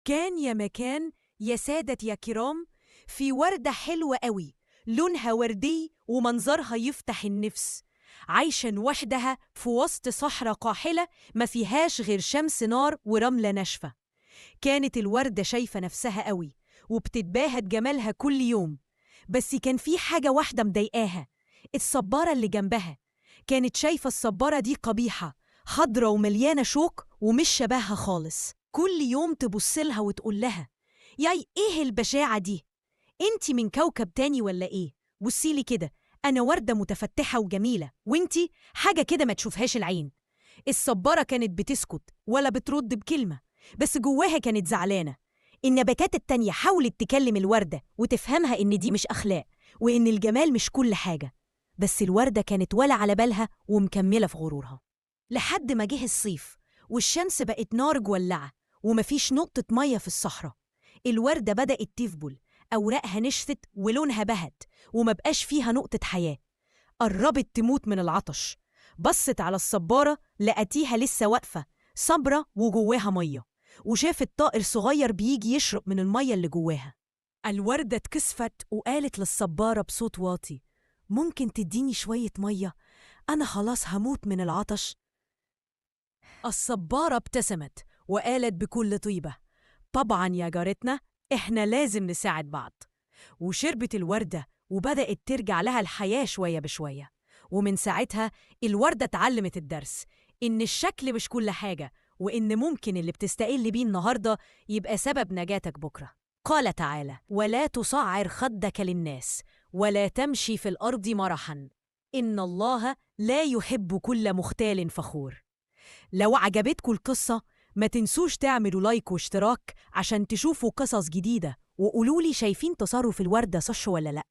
كان يا مكان يا سادة يا كرام في وردة حلوة قوي، لونها وردي ومنظرها يفتح النفس، عايشة وحدها في وسط صحراء قاحلة ما فيهاش غير شمس نار ورملة ناشفة. كانت الوردة شايفة نفسها قوي وبتتباهى بجمالها كل يوم، بس كان في حاجة واحدة مضايقاها، الصبارة اللي جنبها. كانت شايفة الصبارة دي قبيحة، خضرة ومليانة شوك ومش شبهها خالص. كل يوم تبصلها وتقول لها: ياي ايه البشاعة دي؟ انتي من كوكب تاني ولا ايه؟ بصيلي كده، انا وردة متفتحة وجميلة، وانتي حاجة كده ما تشوفهاش العين. الصبارة كانت بتسكت ولا بترد بكلمة، بس جواها كانت زعلانة. النباتات التانية حاولت تكلم الوردة وتفهمها إن دي مش أخلاق، وإن الجمال مش كل حاجة، بس الوردة كانت ولا على بالها ومكملة في غرورها. لحد ما جه الصيف والشمس بقت نار جولعة ومفيش نقطة مية في الصحراء. الوردة بدأت تذبل، أوراقها نشفت ولونها بهت ومبقاش فيها نقطة حياة. قربت تموت من العطش. بصت على الصبارة لقتيها لسه واقفة صبرة وجواها مية، وشافت طائر صغير بيجي يشرب من المية اللي جواها. الوردة اتكسفت وقالت للصبارة بصوت واطي: ممكن تديني شوية مية؟ أنا خلاص هموت من العطش. الصبارة ابتسمت وقالت بكل طيبة: طبعا يا جارتنا، إحنا لازم نساعد بعض. وشربت الوردة وبدأت ترجع لها الحياة شوية بشوية. ومن ساعتها الوردة اتعلمت الدرس، إن الشكل مش كل حاجة، وإن ممكن اللي بتستقل بيه النهاردة يبقى سبب نجاتك بكرة. قال تعالى: ولا تصعر خدك للناس ولا تمشي في الأرض مرحا إن الله لا يحب كل مختال فخور. لو عجبتكم القصة ما تنسوش تعملوا لايك واشتراك عشان تشوفوا قصص جديدة، وقولولي شايفين تصرف الوردة صح ولا لأ.